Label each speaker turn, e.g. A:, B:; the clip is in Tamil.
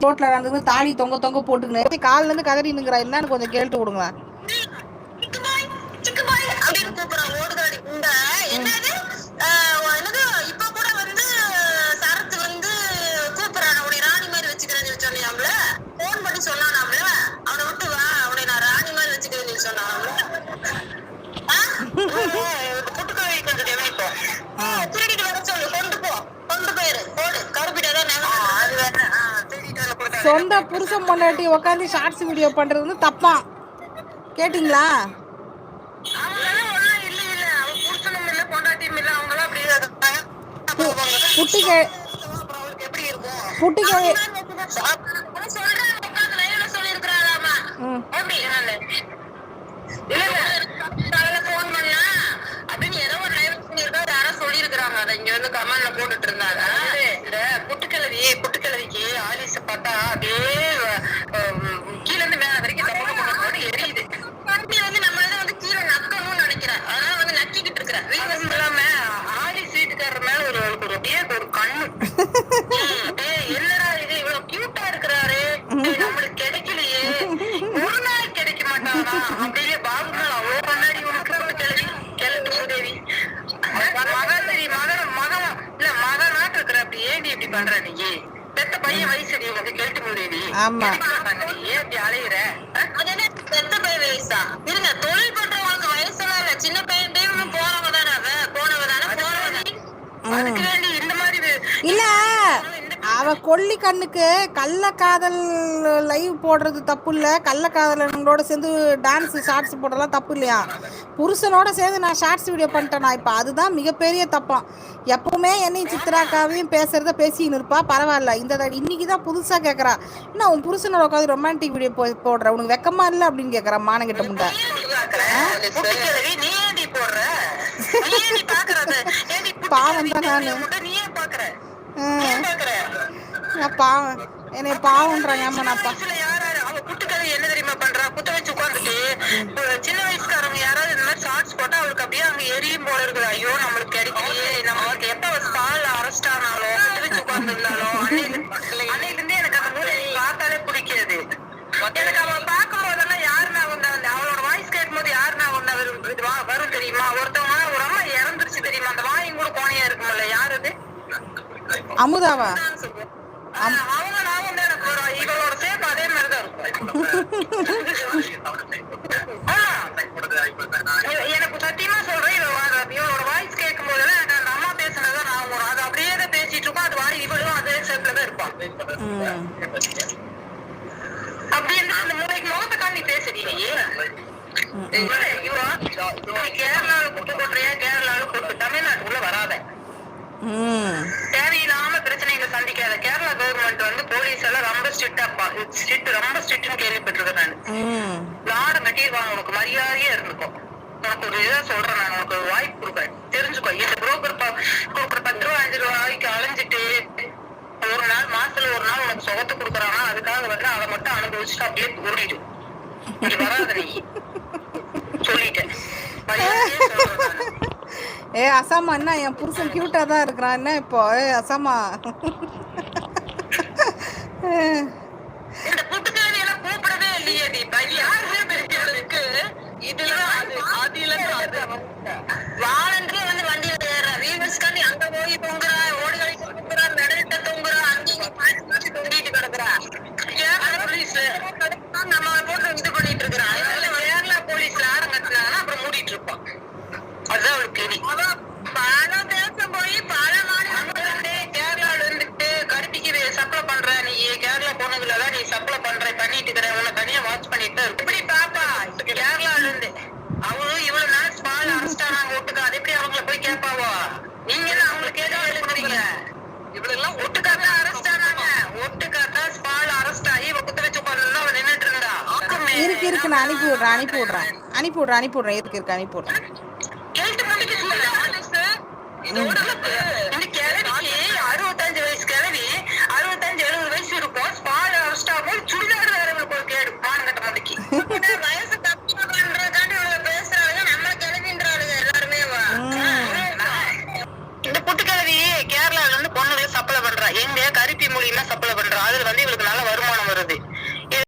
A: ரோட்ல நடந்து தாலி தொங்க தொங்க போட்டுக்கினு காலில இருந்து கதறினுங்கிறா. என்னன்னு கொஞ்சம் கேட்டு கொடுங்களா.
B: இப்ப கூட வந்து சரத்து வந்து கூப்பிடுறான் உடைய ராணி மாதிரி வச்சுக்கிறேன்னு சொன்னியாம்ல. போன் பண்ணி சொன்னானாம்ல, அவனை விட்டு வா உடைய நான் ராணி மாதிரி வச்சுக்கிறேன்னு சொன்னானாம்ல. புட்டுக்கோழி கொஞ்சம் திருடிட்டு வர சொல்லு, கொண்டு போயிரு போடு கருப்பிட்டாதான்.
A: சொந்த புருஷன் பொண்டாட்டி உட்காந்து ஷார்ட்ஸ் வீடியோ பண்றது வந்து தப்பா கேட்டீங்களா?
B: போட்டுட்டு இருந்தாங்க. இந்த புட்டுக்கிழவிக்கு ஆலிச பார்த்தா அப்படியே கீழ இருந்து மேல வரைக்கும் எரியுது. வந்து நம்ம வந்து கீழே நக்கணும்னு நினைக்கிறேன். அதனால வந்து நக்கிக்கிட்டு இருக்கிறேன். இல்லாம ஆலிஸ் வீட்டுக்காரர் மேல ஒரு கண்ணு என்னடா இது இவ்வளவு கியூட்டா இருக்கிறாரு, நம்மளுக்கு கிடைக்கலையே, ஒரு நாள் கிடைக்க மாட்டானா அப்படியே பாபு மேல அவ்வளவு கண்ணாடி உனக்கு கிளட்டு உதவி மகனாட்டு இருக்கிற. அப்படி ஏடி இப்படி பண்ற நீ? பெத்த பையன் வயசு உனக்கு கெட்டு முடியுது. ஏன் அப்படி அலையிற? அது என்ன பெத்த பையன் வயசா? இருங்க, தொழில் பண்றவங்களுக்கு வயசுலாம் இல்ல. சின்ன பையன் போனவ தானே அதுக்கு வேண்டி இந்த மாதிரி
A: இல்ல. அவ கொல்லி கண்ணுக்கு கள்ள காதல் லைவ் போடுறது தப்பு இல்லை. கள்ள காதலனோட சேர்ந்து டான்ஸ் ஷார்ட்ஸ் போடுறதுலாம் தப்பு இல்லையா? புருஷனோட சேர்ந்து நான் ஷார்ட்ஸ் வீடியோ பண்ணிட்டேனா இப்போ, அதுதான் மிகப்பெரிய தப்பான். எப்பவுமே என்னையும் சித்ராக்காவையும் பேசுறத பேசின்னு இருப்பா. பரவாயில்ல, இந்த இன்னைக்கு தான் புதுசாக கேட்குறா, என்ன உன் புருஷனோட உட்காந்து ரொமான்டிக் வீடியோ போடுற, உனக்கு வெக்கமா இல்லை அப்படின்னு கேட்குறா. மானங்கிட்ட முண்டை பாவம் தான். நான் பாவம், என்னை பாவம்ன்றாங்க. ஆமா நான்
B: என்ன தெரியுமா பண்றா? குத்த வச்சு உட்காந்துட்டு சின்ன வயசுக்காரங்க யாராவது இந்த மாதிரி ஷார்ட்ஸ் போட்டா அவளுக்கு அப்படியே அங்க எரியும் போல இருக்குது. ஐயோ நம்மளுக்கு கிடைக்கலையே, நம்மளுக்கு எப்ப ஸ்பால் அரெஸ்ட் ஆனாலோ குத்த வச்சு உட்கார்ந்து இருந்தாலோ அன்னையில இருந்தே எனக்கு அந்த மூலை பார்த்தாலே பிடிக்காது. எனக்கு அவன் பார்க்கும் போதெல்லாம் யாருன்னா வந்தா, அவளோட வாய்ஸ் கேட்கும் போது யாருன்னா வந்தா வரும் தெரியுமா? ஒருத்தவங்க ஒரு அம்மா இறந்துருச்சு தெரியுமா? அந்த வாயும் கூட கோணையா இருக்கும்ல, யாரு அது?
A: அமுதாவா?
B: அவங்க நான் வந்து எனக்கு இவளோட சேப்பு அதே மாதிரிதான் இருக்கும். எனக்கு சத்தியமா சொல்றேன், இவளோட வாய்ஸ் கேட்கும் போதெல்லாம் எனக்கு அந்த அம்மா பேசுனதான் நான் வரும். அது அப்படியே தான் பேசிட்டு இருக்கோம். அது வாய் இவளும் அதே சேப்ல தான் இருப்பான். அப்படி இருந்து அந்த முகத்தை காண்டி பேசுறீங்க. கேரளாவில் குட்டு கொட்டுறியா? கேரளாவில் கொட்டு, தமிழ்நாட்டுக்குள்ள வராத. தேவையில்லாம பிரச்சனைகளை சந்திக்காத. கேரளா கவர்மெண்ட் வந்து போலீஸ் எல்லாம் ரொம்ப ரொம்ப ஸ்ட்ரிக்ட்னு கேள்விப்பட்டிருக்கேன். நான் நாட கட்டிடுவாங்க. உனக்கு மரியாதையா இருந்துக்கும். உனக்கு ஒரு இதை சொல்றேன், நான் உனக்கு ஒரு வாய்ப்பு கொடுப்பேன், தெரிஞ்சுக்கோ. இந்த புரோக்கர் கொடுக்குற 10 ரூபா 5 ரூபாய்க்கு அலைஞ்சிட்டு ஒரு நாள் மாசத்துல ஒரு நாள் உனக்கு சொகத்தை கொடுக்குறானா, அதுக்காக வந்து அதை மட்டும் அனுபவிச்சுட்டு அப்படியே ஓடிடு. இங்க வராத நீ, சொல்லிட்டேன்.
A: அசாமா, என்ன என் புருஷன் கியூட்டா தான் இருக்கிறான் என்ன இப்போ? அசாமா,
B: இந்த புட்டுக்காரி எல்லாம் கூப்பிடவே இல்லையே நீ. யாருமே பெரியவளுக்கு இதெல்லாம் வாலண்டரி வந்து வண்டியில ஏற வீவர்ஸ்காண்டி அங்க போய் தொங்குறா, ஓடி கழிச்சு தொங்குறா, மெடலிட்ட தொங்குறா, அங்கேயும் மாற்றி மாற்றி தொங்கிட்டு கிடக்குறா. கேரளா போலீஸ் நம்ம போட்டு இது பண்ணிட்டு இருக்கிறான். கேரளா போலீஸ்ல ஆரம் கட்டினாங்கன்னா அப்புறம் மூடிட்டு இருப்பான். அதுதான் அவளுக்கு தெரியும். பல தேசம் போய் பல மாநிலம் கேரளால இருந்துட்டு கருப்பிக்கு சப்ளை பண்ற. நீ கேரளா பொண்ணுங்களதான் நீ சப்ளை பண்ணிட்டு இருக்கிற. உன்னை தனியா வாட்ச் பண்ணிட்டு இருக்கு. இப்படி பாப்பா கேரளால இருந்து அவளும் இவ்வளவு நாள் ஸ்பால் அரெஸ்ட் ஆனாங்க ஒட்டுக்கா. அது எப்படி அவங்கள போய் கேட்பாவோ? நீங்க என்ன அவங்களுக்கு ஏதாவது எழுதுறீங்க? இவ்வளவு எல்லாம் ஒட்டுக்காக அரெஸ்ட் ஆனாங்க. ஒட்டுக்காக ஸ்பால் அரெஸ்ட் ஆகி குத்த வச்சு உட்கார்ந்து அவன் நின்றுட்டு இருந்தா.
A: இருக்கு நான் அனுப்பி விடுறேன். இருக்கு அனுப்பி விடுறேன்.
B: கேட்டு முடிக்க சொல்ல இதோட இந்த கிழவிக்கு 65 வயசு கிழவி 65-70 வயசு இருக்கும். ஸ்பால் அரெஸ்ட் ஆகும். சுடிதார் வேறவங்களுக்கு ஒரு கேடு மானங்கட்ட முடிக்கி வயசு தப்பு பண்றதுக்காண்டி பேசுறாங்க. நம்ம கிழவின்றாளுங்க எல்லாருமே. இந்த புட்டு கிழவி கேரளால இருந்து பொண்ணுகளை சப்ளை பண்றா. எங்க கருப்பி மூலியமா சப்ளை பண்றா. அதுல வந்து இவளுக்கு நல்ல பண்றது.